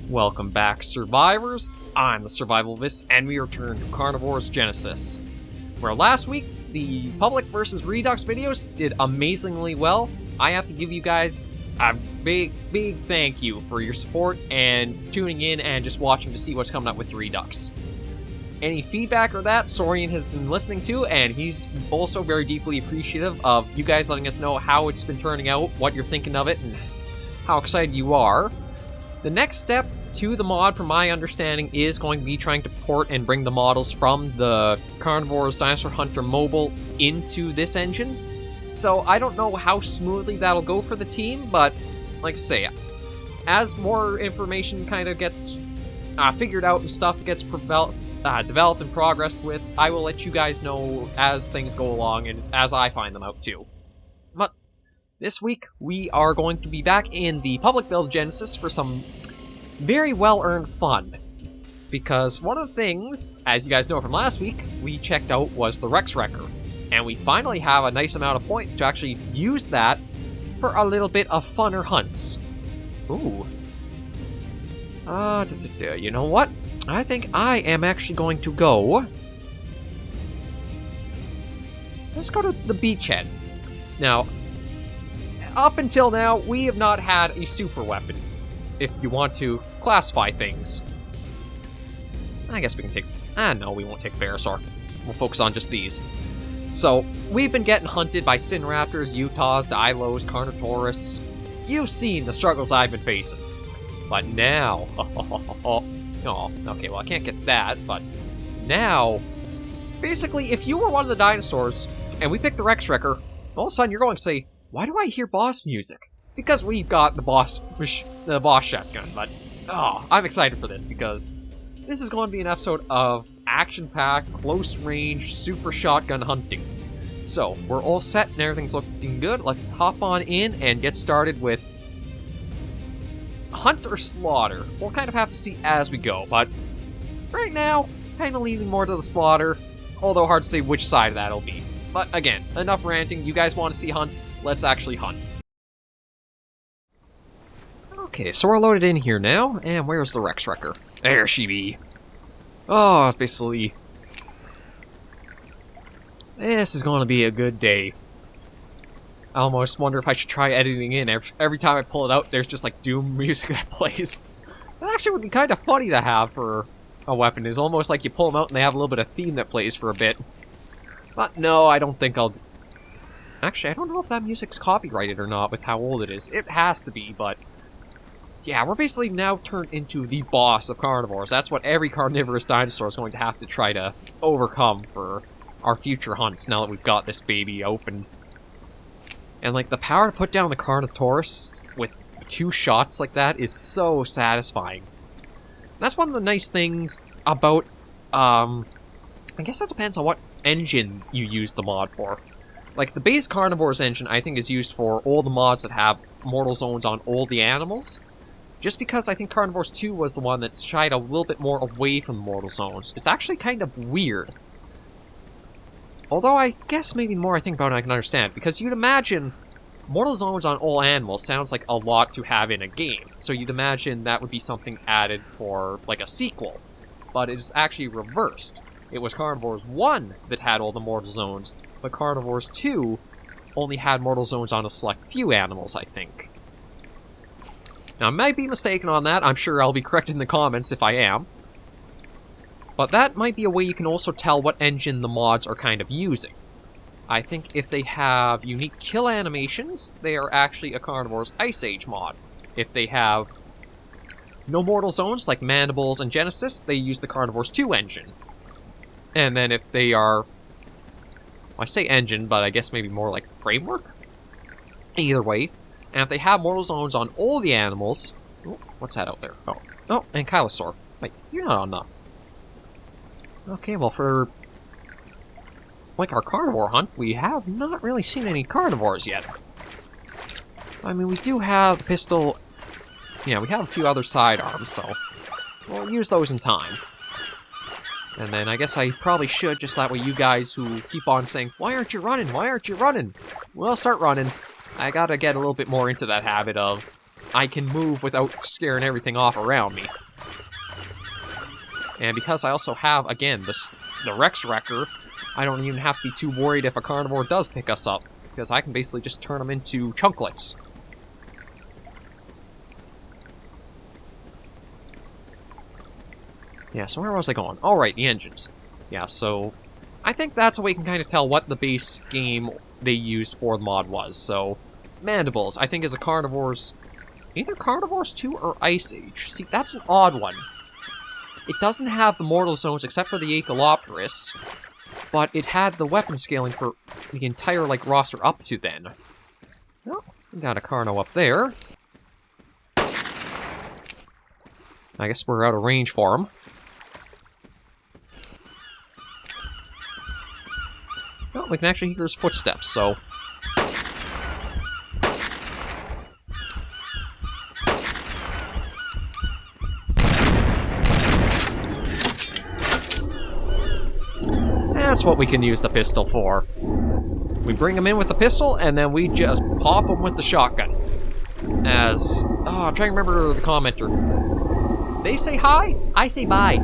Welcome back, survivors. I'm the Survivalvis, and we return to Carnivoresgenesis, where last week the public versus Redux videos did amazingly well. I have to give you guys a big thank you for your support and tuning in and just watching to see what's coming up with Redux. Any feedback or that, Saurian has been listening to, and he's also very deeply appreciative of you guys letting us know how it's been turning out, what you're thinking of it, and how excited you are. The next step to the mod, from my understanding, is going to be trying to port and bring the models from the Carnivores Dinosaur Hunter mobile into this engine. So I don't know how smoothly that'll go for the team, but like I say, as more information kind of gets figured out and stuff gets developed and progressed with, I will let you guys know as things go along and as I find them out too. But this week, we are going to be back in the public build Genesis for some very well-earned fun. Because one of the things, as you guys know from last week, we checked out was the Rex Wrecker. And we finally have a nice amount of points to actually use that for a little bit of funner hunts. Ooh. You know what? I think I am actually going to go... Let's go to the beachhead. Now, up until now, we have not had a super weapon, if you want to classify things. I guess we can take... no, we won't take Verosaur. We'll focus on just these. So, we've been getting hunted by Sinraptors, Utahs, Dilos, Carnotaurus. You've seen the struggles I've been facing. But now... Oh, okay, well, I can't get that, but now... Basically, if you were one of the dinosaurs, and we picked the Rex Wrecker, all of a sudden you're going to say, why do I hear boss music? Because we've got the boss shotgun, but I'm excited for this because this is going to be an episode of action-packed, close-range, super shotgun hunting. So, we're all set and everything's looking good. Let's hop on in and get started with hunt or slaughter. We'll kind of have to see as we go, but right now, kind of leaning more to the slaughter, although hard to say which side of that'll be. But again, enough ranting. You guys want to see hunts? Let's actually hunt. Okay, so we're loaded in here now, and where's the Rex Wrecker? There she be. Oh, it's basically... This is going to be a good day. I almost wonder if I should try editing in. Every time I pull it out, there's just like Doom music that plays. That actually would be kind of funny to have for a weapon. It's almost like you pull them out and they have a little bit of theme that plays for a bit. But no, I don't think I'll... Actually, I don't know if that music's copyrighted or not with how old it is. It has to be, but... Yeah, we're basically now turned into the boss of carnivores. That's what every carnivorous dinosaur is going to have to try to overcome for our future hunts now that we've got this baby opened. And, like, the power to put down the Carnotaurus with 2 shots like that is so satisfying. That's one of the nice things about, I guess it depends on what engine you use the mod for. Like, the base Carnivores engine, I think, is used for all the mods that have mortal zones on all the animals. Just because I think Carnivores 2 was the one that shied a little bit more away from the mortal zones. It's actually kind of weird. Although I guess maybe the more I think about it, I can understand. Because you'd imagine mortal zones on all animals sounds like a lot to have in a game. So you'd imagine that would be something added for, like, a sequel. But it's actually reversed. It was Carnivores 1 that had all the mortal zones, but Carnivores 2 only had mortal zones on a select few animals, I think. Now, I might be mistaken on that. I'm sure I'll be corrected in the comments if I am. But that might be a way you can also tell what engine the mods are kind of using. I think if they have unique kill animations, they are actually a Carnivores Ice Age mod. If they have no mortal zones, like Mandibles and Genesis, they use the Carnivores 2 engine. And then if they are... Well, I say engine, but I guess maybe more like framework? Either way. And if they have mortal zones on all the animals... Oh, what's that out there? Oh, Ankylosaur. Wait, you're not on the... Okay, well for... like our carnivore hunt, we have not really seen any carnivores yet. I mean, we do have the pistol... Yeah, we have a few other sidearms, so... we'll use those in time. And then I guess I probably should, just that way you guys who keep on saying, why aren't you running? Why aren't you running? Well, start running. I gotta get a little bit more into that habit of I can move without scaring everything off around me. And because I also have, again, the Rex Wrecker, I don't even have to be too worried if a carnivore does pick us up, because I can basically just turn them into chunklets. Yeah, so where was I going? Oh, right, the engines. Yeah, so I think that's a way you can kind of tell what the base game they used for the mod was. So, mandibles, I think, is a Carnivores... Either Carnivores 2 or Ice Age. See, that's an odd one. It doesn't have the mortal zones except for the Achelopterus, but it had the weapon scaling for the entire, like, roster up to then. Well, we got a Carno up there. I guess we're out of range for him. Well, we can actually hear his footsteps, so... That's what we can use the pistol for. We bring him in with the pistol, and then we just pop him with the shotgun. As... Oh, I'm trying to remember the commenter. They say hi, I say bye.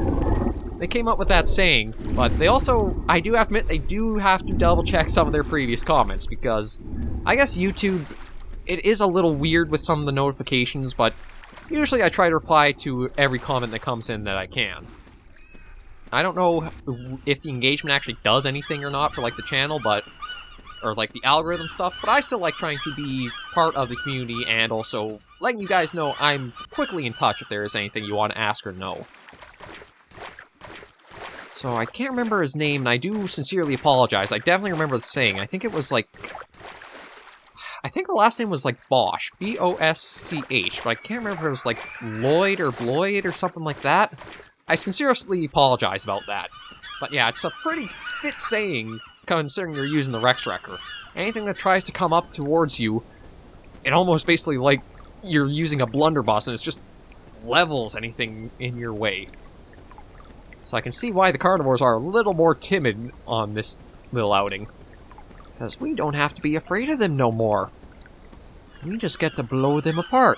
They came up with that saying, but they also, I do have to admit, they do have to double check some of their previous comments, because I guess YouTube, it is a little weird with some of the notifications, but usually I try to reply to every comment that comes in that I can. I don't know if the engagement actually does anything or not for, like, the channel, but, or, like, the algorithm stuff, but I still like trying to be part of the community and also letting you guys know I'm quickly in touch if there is anything you want to ask or know. So, I can't remember his name, and I do sincerely apologize. I definitely remember the saying. I think it was, like... I think the last name was, like, Bosch. B-O-S-C-H. But I can't remember if it was, like, Lloyd or Bloyd or something like that. I sincerely apologize about that. But yeah, it's a pretty fit saying, considering you're using the Rex Wrecker. Anything that tries to come up towards you, it almost basically like you're using a blunderbuss, and it just levels anything in your way. So I can see why the carnivores are a little more timid on this little outing. Because we don't have to be afraid of them no more. We just get to blow them apart.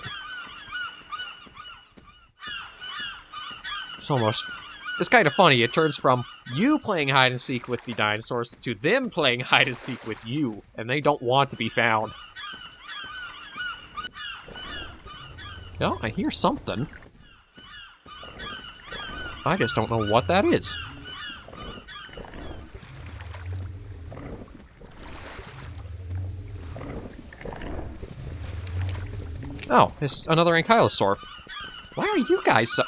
It's kind of funny. It turns from you playing hide-and-seek with the dinosaurs to them playing hide-and-seek with you, and they don't want to be found. Oh, I hear something. I just don't know what that is. Oh, it's another ankylosaur. Why are you guys so...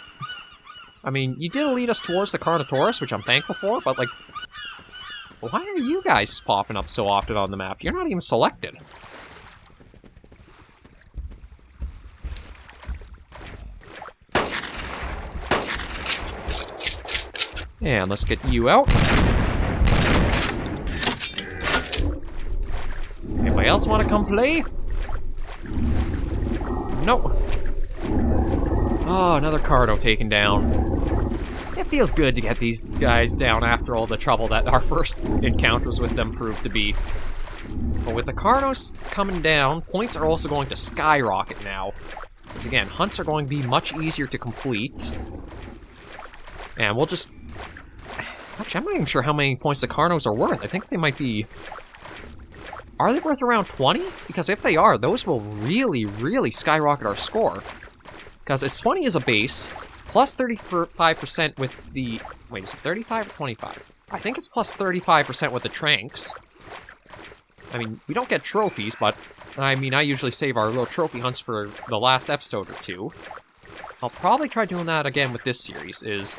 I mean, you did lead us towards the Carnotaurus, which I'm thankful for, but, like, why are you guys popping up so often on the map? You're not even selected. And let's get you out. Anybody else want to come play? Nope. Oh, another Carno taken down. It feels good to get these guys down after all the trouble that our first encounters with them proved to be. But with the Carnos coming down, points are also going to skyrocket now. Because again, hunts are going to be much easier to complete. And we'll just... Actually, I'm not even sure how many points the Carnos are worth. I think they might be... Are they worth around 20? Because if they are, those will really, really skyrocket our score. Because it's 20 as a base, plus 35% with the... Wait, is it 35 or 25? I think it's plus 35% with the tranks. I mean, we don't get trophies, but... I mean, I usually save our little trophy hunts for the last episode or two. I'll probably try doing that again with this series, is...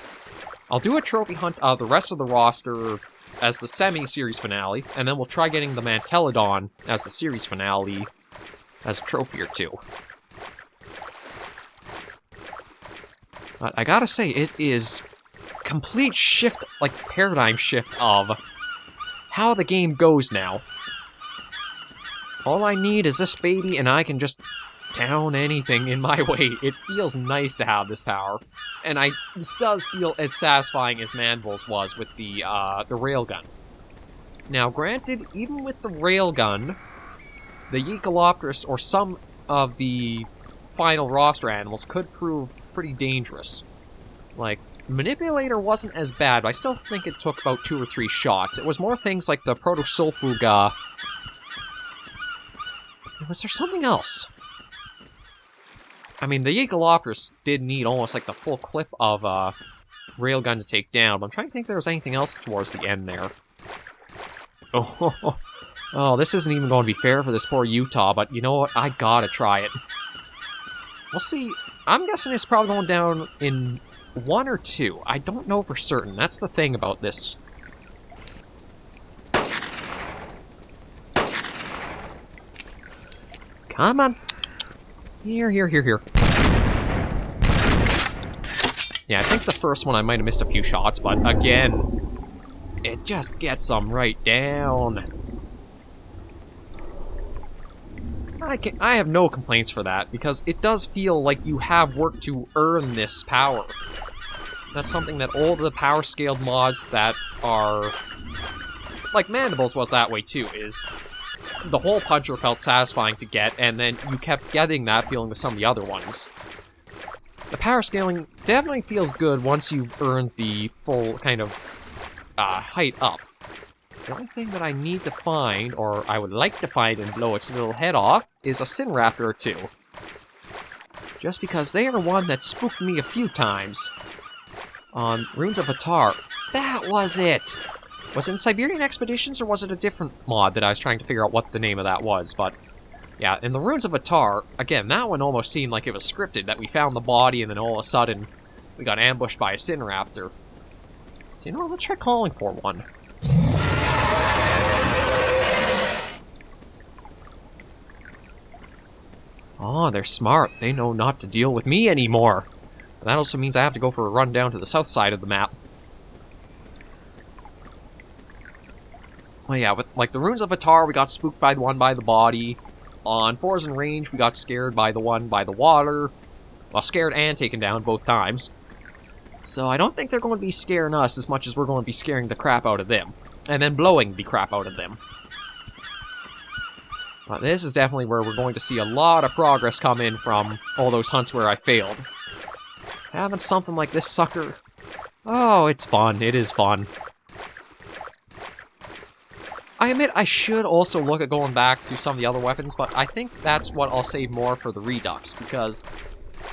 I'll do a trophy hunt of the rest of the roster as the semi-series finale, and then we'll try getting the Mantelodon as the series finale as a trophy or two. But I gotta say, it is complete shift, like paradigm shift of how the game goes now. All I need is this baby and I can just down anything in my way. It feels nice to have this power. And this does feel as satisfying as Mandibles was with the railgun. Now granted, even with the railgun, the Echolopterus or some of the final roster animals could prove pretty dangerous. Like, Manipulator wasn't as bad, but I still think it took about 2 or 3 shots. It was more things like the Protosulfuga. Was there something else? I mean, the Echolopterus did need almost like the full clip of railgun to take down, but I'm trying to think if there was anything else towards the end there. Oh, this isn't even going to be fair for this poor Utah, but you know what? I gotta try it. We'll see. I'm guessing it's probably going down in 1 or 2. I don't know for certain. That's the thing about this. Come on. Here. Yeah, I think the first one I might have missed a few shots, but again, it just gets them right down. I have no complaints for that, because it does feel like you have worked to earn this power. That's something that all the power-scaled mods that are... Like Mandibles was that way too, is... The hole puncher felt satisfying to get, and then you kept getting that feeling with some of the other ones. The power scaling definitely feels good once you've earned the full kind of height up. The only thing that I need to find, or I would like to find and blow its little head off, is a Sinraptor or 2. Just because they are one that spooked me a few times. On Runes of Atar. That was it! Was it in Siberian Expeditions, or was it a different mod that I was trying to figure out what the name of that was? But, yeah, in the Runes of Atar, again, that one almost seemed like it was scripted, that we found the body and then all of a sudden we got ambushed by a Sinraptor. So, you know what, let's try calling for one. Oh, they're smart. They know not to deal with me anymore. And that also means I have to go for a run down to the south side of the map. Well, yeah, with, like, the Runes of Atar, we got spooked by the one by the body. On Forest and Range, we got scared by the one by the water. Well, scared and taken down both times. So I don't think they're going to be scaring us as much as we're going to be scaring the crap out of them. And then blowing the crap out of them. But this is definitely where we're going to see a lot of progress come in from all those hunts where I failed. Having something like this sucker... Oh, it's fun. It is fun. I admit I should also look at going back to some of the other weapons, but I think that's what I'll save more for the Redux, because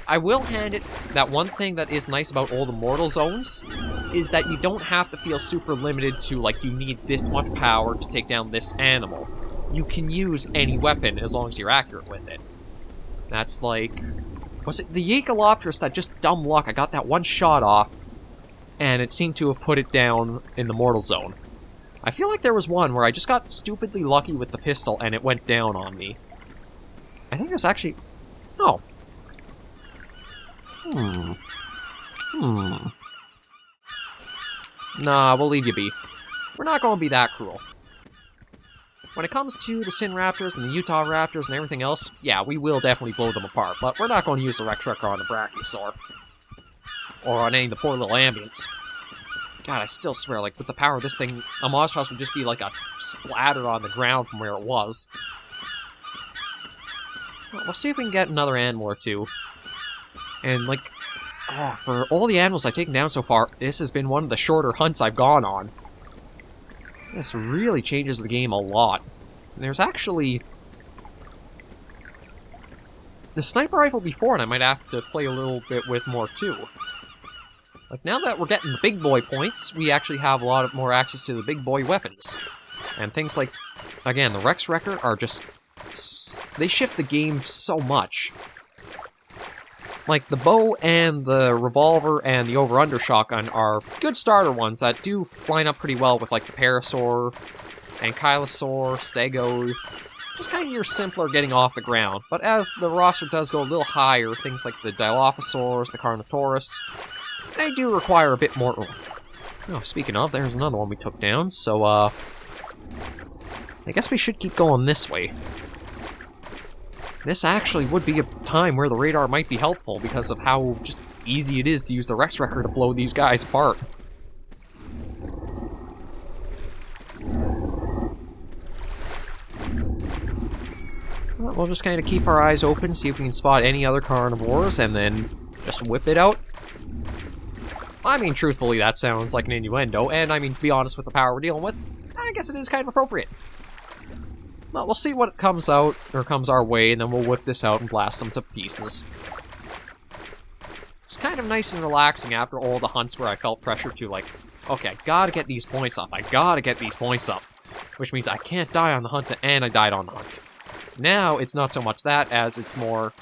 I will hand it that one thing that is nice about all the Mortal Zones is that you don't have to feel super limited to, like, you need this much power to take down this animal. You can use any weapon as long as you're accurate with it. That's like... Was it the Echolopterus that just dumb luck? I got that one shot off, and it seemed to have put it down in the Mortal Zone. I feel like there was one where I just got stupidly lucky with the pistol and it went down on me. I think it was actually... Oh. Nah, we'll leave you be. We're not going to be that cruel. When it comes to the Sinraptors and the Utah Raptors and everything else, yeah, we will definitely blow them apart, but we're not going to use the Rex Wrecker on the Brachiosaur. Or on any of the poor little ambients. God, I still swear, like, with the power of this thing, a Monstros would just be like a splatter on the ground from where it was. Well, we'll see if we can get another animal or two. And, like, oh, for all the animals I've taken down so far, this has been one of the shorter hunts I've gone on. This really changes the game a lot. And there's actually... the sniper rifle before, and I might have to play a little bit with more, too. Like, now that we're getting the big boy points, we actually have a lot more access to the big boy weapons. And things like, again, the Rex Wrecker are just... they shift the game so much. Like, the bow and the revolver and the over-under shotgun are good starter ones that do line up pretty well with, like, the Parasaur, Ankylosaur, Stego. Just kind of your simpler getting off the ground. But as the roster does go a little higher, things like the Dilophosaurs, the Carnotaurus, they do require a bit more oomph. Oh, speaking of, there's another one we took down, so, I guess we should keep going this way. This actually would be a time where the radar might be helpful because of how just easy it is to use the Rex Wrecker to blow these guys apart. We'll just kind of keep our eyes open, see if we can spot any other carnivores, and then just whip it out. I mean, truthfully, that sounds like an innuendo, and I mean, to be honest with the power we're dealing with, I guess it is kind of appropriate. Well, we'll see what comes out, or comes our way, and then we'll whip this out and blast them to pieces. It's kind of nice and relaxing after all the hunts where I felt pressure to, like, okay, I gotta get these points up, which means I can't die on the hunt, and I died on the hunt. Now, it's not so much that, as it's more,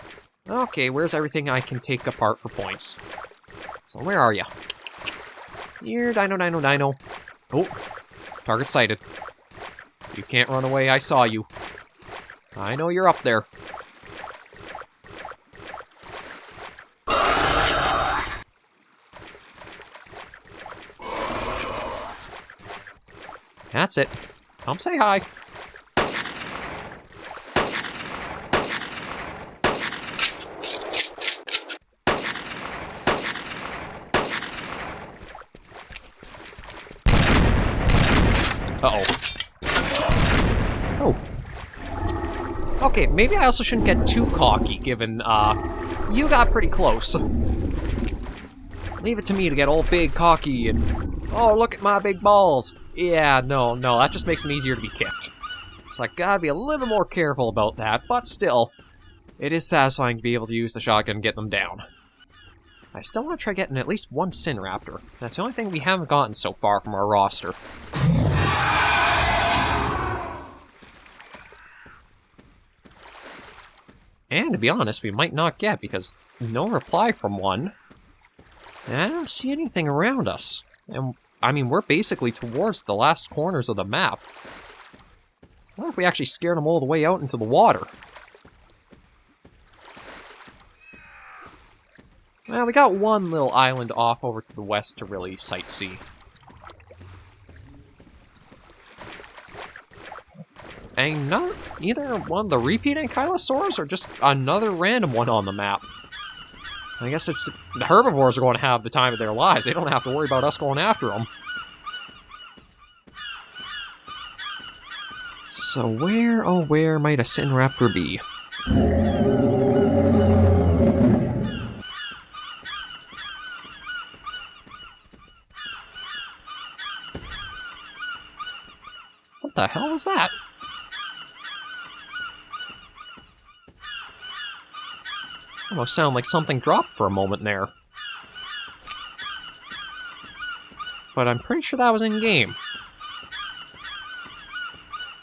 okay, where's everything I can take apart for points? So where are you? Here, dino. Oh, target sighted. You can't run away, I saw you. I know you're up there. That's it. Come say hi. Uh-oh. Oh. Okay, maybe I also shouldn't get too cocky, given, you got pretty close. Leave it to me to get all big, cocky, and, oh, look at my big balls. Yeah, no, that just makes them easier to be kicked. So I gotta be a little more careful about that, but still, it is satisfying to be able to use the shotgun and get them down. I still want to try getting at least one Sinraptor. That's the only thing we haven't gotten so far from our roster. And to be honest, we might not get, because no reply from one. And I don't see anything around us. And, I mean, we're basically towards the last corners of the map. I wonder if we actually scared them all the way out into the water. Well, we got one little island off over to the west to really sightsee. And not either one of the repeat ankylosaurs or just another random one on the map. I guess it's the herbivores are going to have the time of their lives. They don't have to worry about us going after them. So where might a Sinraptor be? What the hell was that? Almost sounded like something dropped for a moment there. But I'm pretty sure that was in-game.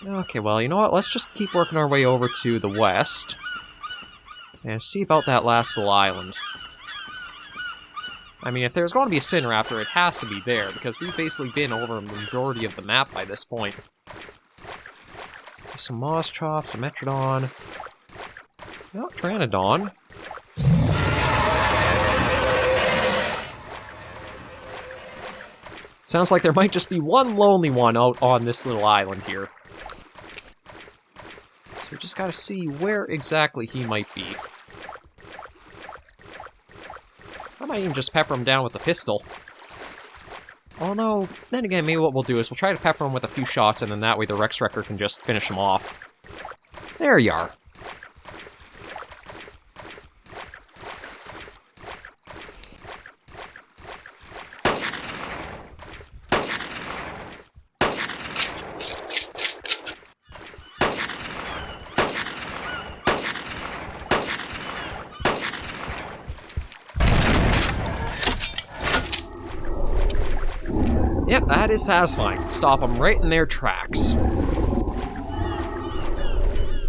Okay, well, you know what? Let's just keep working our way over to the west. And see about that last little island. I mean, if there's going to be a Sinraptor, it has to be there, because we've basically been over a majority of the map by this point. Some Moss Chops, a Metrodon. No, Pteranodon. Sounds like there might just be one lonely one out on this little island here. So we just gotta see where exactly he might be. I might even just pepper him down with a pistol. Although, then again, maybe what we'll do is we'll try to pepper him with a few shots, and then that way the Rex Wrecker can just finish him off. There you are. Yep, that is satisfying. Stop them right in their tracks.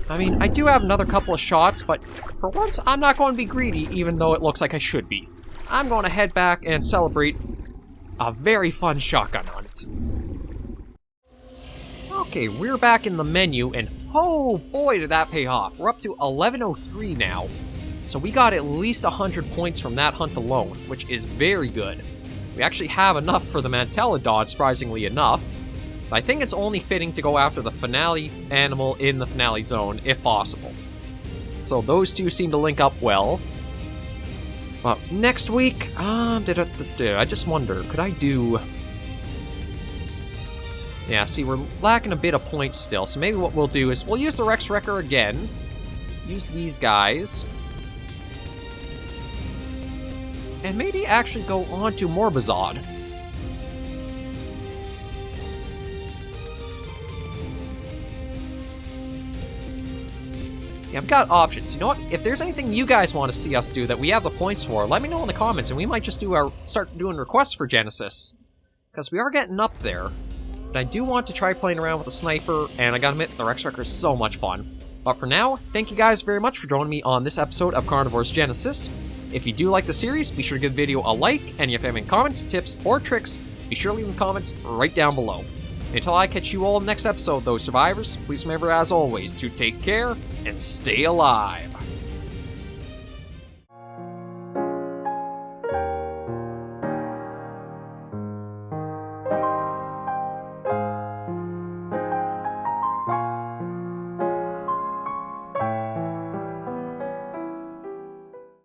I mean, I do have another couple of shots, but for once, I'm not going to be greedy, even though it looks like I should be. I'm going to head back and celebrate a very fun shotgun hunt. Okay, we're back in the menu, and oh boy did that pay off. We're up to 1103 now. So we got at least 100 points from that hunt alone, which is very good. We actually have enough for the Mantelodon, surprisingly enough. But I think it's only fitting to go after the finale animal in the finale zone, if possible. So those two seem to link up well. But next week, I just wonder, could I do... Yeah, see, we're lacking a bit of points still, so maybe what we'll do is we'll use the Rex Wrecker again, use these guys. And maybe actually go on to Morbizod. Yeah, I've got options. You know what? If there's anything you guys want to see us do that we have the points for, let me know in the comments, and we might just start doing requests for Genesis. Because we are getting up there. But I do want to try playing around with the sniper, and I gotta admit, the Rex Wrecker is so much fun. But for now, thank you guys very much for joining me on this episode of Carnivoresgenesis. If you do like the series, be sure to give the video a like, and if you have any comments, tips, or tricks, be sure to leave them comments right down below. Until I catch you all in the next episode, though, survivors, please remember, as always, to take care and stay alive.